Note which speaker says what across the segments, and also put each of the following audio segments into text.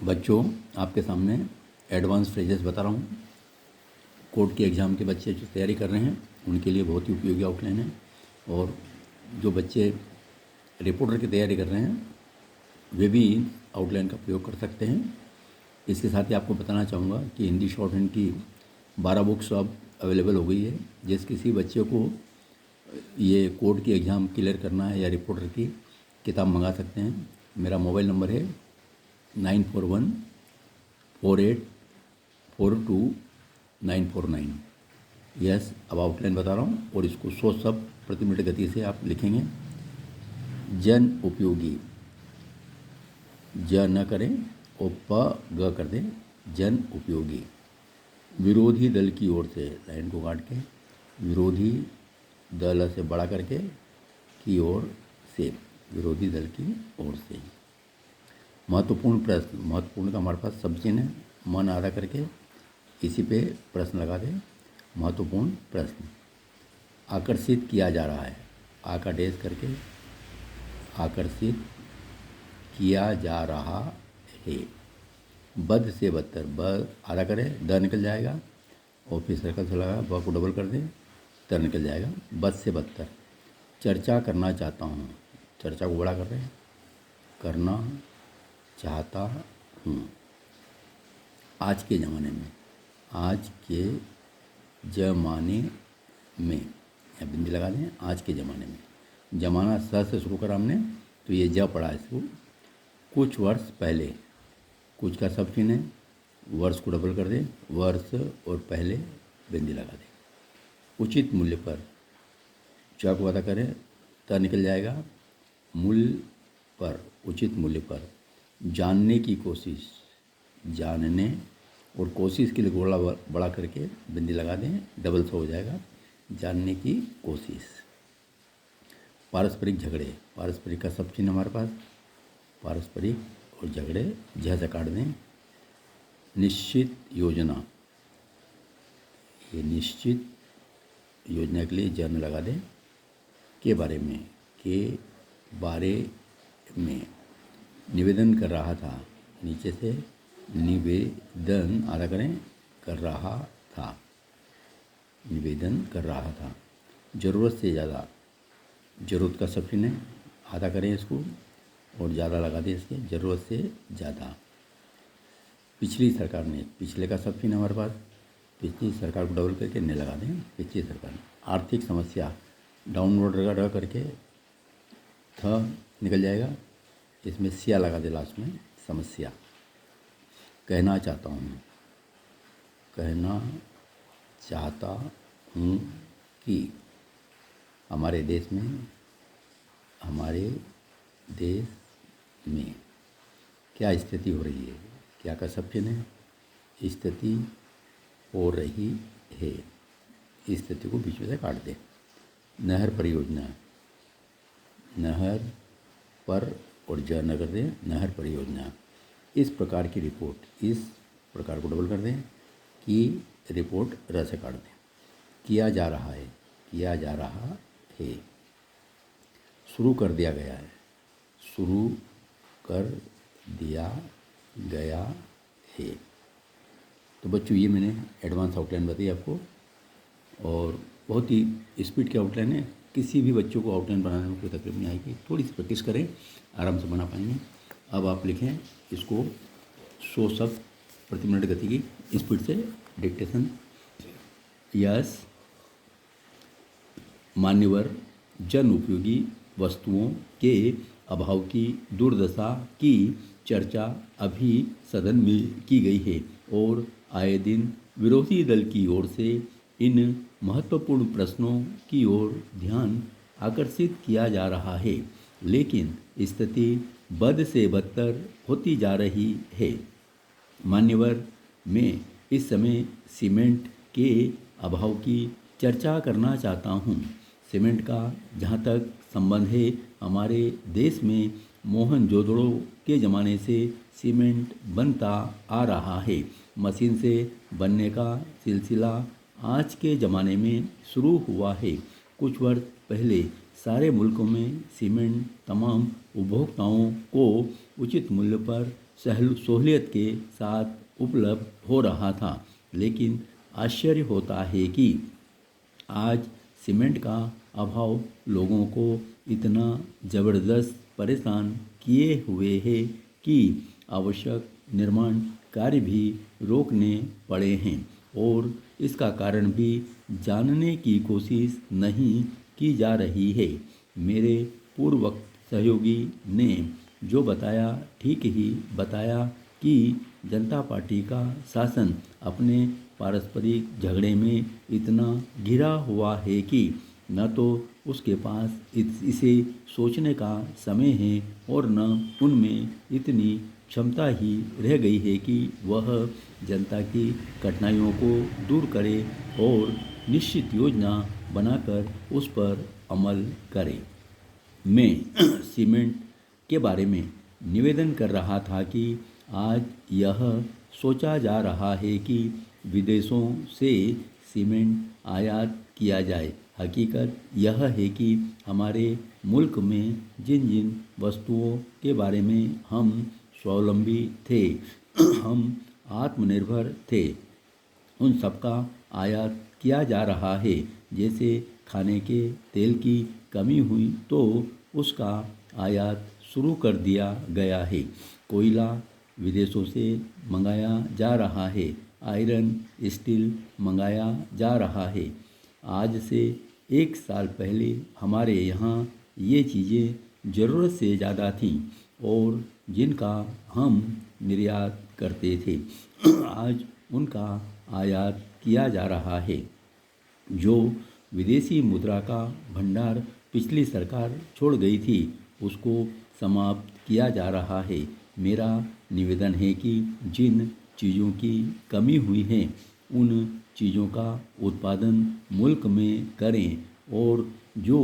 Speaker 1: बच्चों, आपके सामने एडवांस फ्रेजेस बता रहा हूँ। कोर्ट के एग्ज़ाम के बच्चे जो तैयारी कर रहे हैं उनके लिए बहुत ही उपयोगी आउटलाइन है, और जो बच्चे रिपोर्टर की तैयारी कर रहे हैं वे भी आउटलाइन का प्रयोग कर सकते हैं। इसके साथ ही आपको बताना चाहूँगा कि हिंदी शॉर्ट हैंड की 12 बुक्स अब अवेलेबल हो गई है। जिस किसी बच्चे को ये कोर्ट की एग्ज़ाम क्लियर करना है या रिपोर्टर की किताब मंगा सकते हैं। मेरा मोबाइल नंबर है 9414842949। यस, अब आउटलाइन बता रहा हूँ और इसको 100 शब्द प्रति मिनट गति से आप लिखेंगे। जन उपयोगी, ज न करें और प ग कर दें, जन उपयोगी। विरोधी दल की ओर से, लाइन को काट के, विरोधी दल से बड़ा करके, की ओर से, विरोधी दल की ओर से। महत्वपूर्ण प्रश्न, महत्वपूर्ण का हमारे पास सब चिन्ह है, मन आधा करके इसी पे प्रश्न लगा दें। महत्वपूर्ण प्रश्न। आकर्षित किया जा रहा है, आ का डेस करके, आकर्षित किया जा रहा है। बद से बदतर, ब आधा करें, द निकल जाएगा और फिर सर्कल से लगा, ब को डबल कर दें, त निकल जाएगा। बद से बदतर। चर्चा करना चाहता हूँ, चर्चा को बड़ा कर रहे हैं, करना चाहता हूँ। आज के ज़माने में, आज के ज़माने में, या बिंदी लगा दें, आज के ज़माने में। जमाना स से शुरू करा हमने तो ये ज पड़ा इसको। कुछ वर्ष पहले, कुछ का सब चिन्ह है, वर्ष को डबल कर दें, वर्ष और पहले बिंदी लगा दें। उचित मूल्य पर, च को अदा करें, त निकल जाएगा, मूल्य पर, उचित मूल्य पर। जानने की कोशिश, जानने और कोशिश के लिए गोला बड़ा करके बिंदी लगा दें, डबल से हो जाएगा, जानने की कोशिश। पारस्परिक झगड़े, पारस्परिक का सब चिन्ह हमारे पास, पारस्परिक और झगड़े झ से काट दें। निश्चित योजना, ये निश्चित योजना के लिए जन लगा दें। के बारे में, के बारे में। निवेदन कर रहा था, नीचे से निवेदन आधा करें, कर रहा था, निवेदन कर रहा था। ज़रूरत से ज़्यादा, ज़रूरत का सब चिन्ह है, आधा करें इसको और ज़्यादा लगा दें इसके, ज़रूरत से ज़्यादा। पिछली सरकार ने, पिछले का सब चिन्ह हमारे पास, पिछली सरकार को डबल करके ने लगा दें, पिछली सरकार ने। आर्थिक समस्या, डाउनलोड र करके थ निकल जाएगा, इसमें सिया लगा दे लास्ट में, समस्या। कहना चाहता हूँ, कहना चाहता हूँ कि हमारे देश में, हमारे देश में क्या स्थिति हो रही है, क्या का सब चिन्ह है, स्थिति हो रही है, स्थिति को बीच में से काट दें। नहर परियोजना, नहर पर और ज न कर दें, नहर परियोजना। इस प्रकार की रिपोर्ट, इस प्रकार को डबल कर दें, कि रिपोर्ट र से काट दें। किया जा रहा है, किया जा रहा है। शुरू कर दिया गया है, शुरू कर दिया गया है। तो बच्चों, ये मैंने एडवांस आउटलाइन बताई आपको, और बहुत ही स्पीड की आउटलाइन है। किसी भी बच्चों को आउटलाइन बनाने में कोई तकलीफ नहीं आएगी, थोड़ी सी प्रैक्टिस करें, आराम से बना पाएंगे। अब आप लिखें इसको 100 शब्द प्रति मिनट गति की स्पीड से, डिक्टेशन। यस, मान्यवर, जन उपयोगी वस्तुओं के अभाव की दुर्दशा की चर्चा अभी सदन में की गई है और आए दिन विरोधी दल की ओर से इन महत्वपूर्ण प्रश्नों की ओर ध्यान आकर्षित किया जा रहा है, लेकिन स्थिति बद से बदतर होती जा रही है। मान्यवर, मैं इस समय सीमेंट के अभाव की चर्चा करना चाहता हूँ। सीमेंट का जहाँ तक संबंध है, हमारे देश में मोहनजोदड़ो के ज़माने से सीमेंट बनता आ रहा है। मशीन से बनने का सिलसिला आज के ज़माने में शुरू हुआ है। कुछ वर्ष पहले सारे मुल्कों में सीमेंट तमाम उपभोक्ताओं को उचित मूल्य पर सहूलियत के साथ उपलब्ध हो रहा था। लेकिन आश्चर्य होता है कि आज सीमेंट का अभाव लोगों को इतना ज़बरदस्त परेशान किए हुए है कि आवश्यक निर्माण कार्य भी रोकने पड़े हैं और इसका कारण भी जानने की कोशिश नहीं की जा रही है। मेरे पूर्व सहयोगी ने जो बताया ठीक ही बताया कि जनता पार्टी का शासन अपने पारस्परिक झगड़े में इतना घिरा हुआ है कि न तो उसके पास इसे सोचने का समय है और न उनमें इतनी क्षमता ही रह गई है कि वह जनता की कठिनाइयों को दूर करे और निश्चित योजना बनाकर उस पर अमल करे। मैं सीमेंट के बारे में निवेदन कर रहा था कि आज यह सोचा जा रहा है कि विदेशों से सीमेंट आयात किया जाए। हकीकत यह है कि हमारे मुल्क में जिन जिन वस्तुओं के बारे में हम स्वावलंबी थे, हम आत्मनिर्भर थे, उन सबका आयात किया जा रहा है। जैसे खाने के तेल की कमी हुई तो उसका आयात शुरू कर दिया गया है। कोयला विदेशों से मंगाया जा रहा है। आयरन स्टील मंगाया जा रहा है। आज से 1 साल पहले हमारे यहाँ ये चीज़ें ज़रूरत से ज़्यादा थीं और जिनका हम निर्यात करते थे, आज उनका आयात किया जा रहा है। जो विदेशी मुद्रा का भंडार पिछली सरकार छोड़ गई थी, उसको समाप्त किया जा रहा है। मेरा निवेदन है कि जिन चीज़ों की कमी हुई है, उन चीज़ों का उत्पादन मुल्क में करें और जो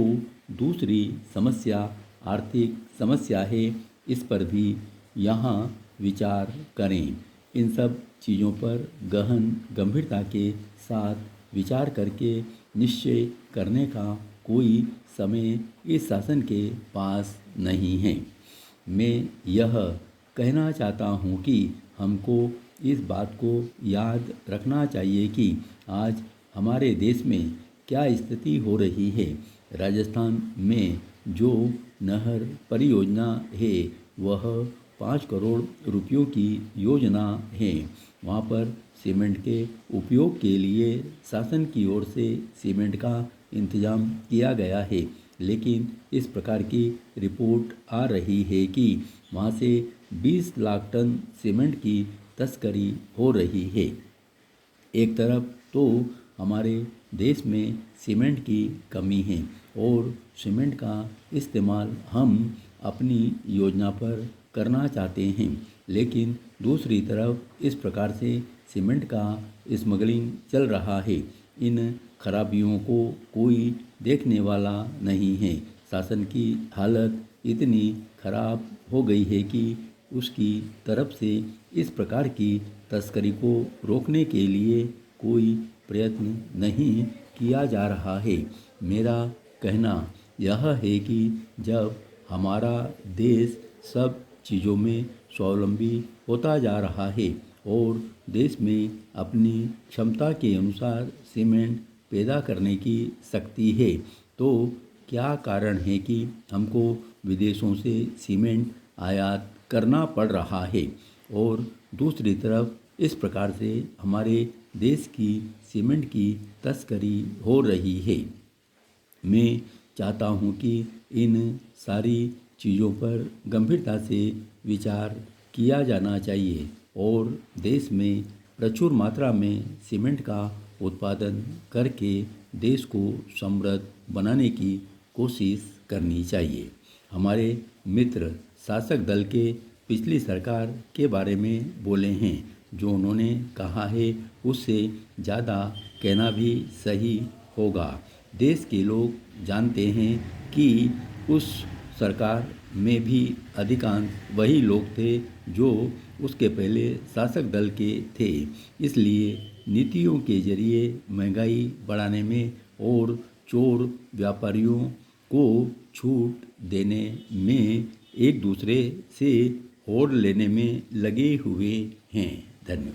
Speaker 1: दूसरी समस्या आर्थिक समस्या है, इस पर भी यहाँ विचार करें। इन सब चीज़ों पर गहन गंभीरता के साथ विचार करके निश्चय करने का कोई समय इस शासन के पास नहीं है। मैं यह कहना चाहता हूँ कि हमको इस बात को याद रखना चाहिए कि आज हमारे देश में क्या स्थिति हो रही है। राजस्थान में जो नहर परियोजना है वह 5 करोड़ रुपयों की योजना है। वहाँ पर सीमेंट के उपयोग के लिए शासन की ओर से सीमेंट का इंतजाम किया गया है, लेकिन इस प्रकार की रिपोर्ट आ रही है कि वहाँ से 20 लाख टन सीमेंट की तस्करी हो रही है। एक तरफ तो हमारे देश में सीमेंट की कमी है और सीमेंट का इस्तेमाल हम अपनी योजना पर करना चाहते हैं, लेकिन दूसरी तरफ इस प्रकार से सीमेंट का स्मगलिंग चल रहा है। इन खराबियों को कोई देखने वाला नहीं है। शासन की हालत इतनी खराब हो गई है कि उसकी तरफ से इस प्रकार की तस्करी को रोकने के लिए कोई प्रयत्न नहीं किया जा रहा है। मेरा कहना यह है कि जब हमारा देश सब चीज़ों में स्वावलंबी होता जा रहा है और देश में अपनी क्षमता के अनुसार सीमेंट पैदा करने की शक्ति है, तो क्या कारण है कि हमको विदेशों से सीमेंट आयात करना पड़ रहा है और दूसरी तरफ इस प्रकार से हमारे देश की सीमेंट की तस्करी हो रही है। मैं चाहता हूँ कि इन सारी चीज़ों पर गंभीरता से विचार किया जाना चाहिए और देश में प्रचुर मात्रा में सीमेंट का उत्पादन करके देश को समृद्ध बनाने की कोशिश करनी चाहिए। हमारे मित्र शासक दल के पिछली सरकार के बारे में बोले हैं। जो उन्होंने कहा है उससे ज़्यादा कहना भी सही होगा। देश के लोग जानते हैं कि उस सरकार में भी अधिकांश वही लोग थे जो उसके पहले शासक दल के थे। इसलिए नीतियों के जरिए महंगाई बढ़ाने में और चोर व्यापारियों को छूट देने में एक दूसरे से और लेने में लगे हुए हैं। धन्यवाद।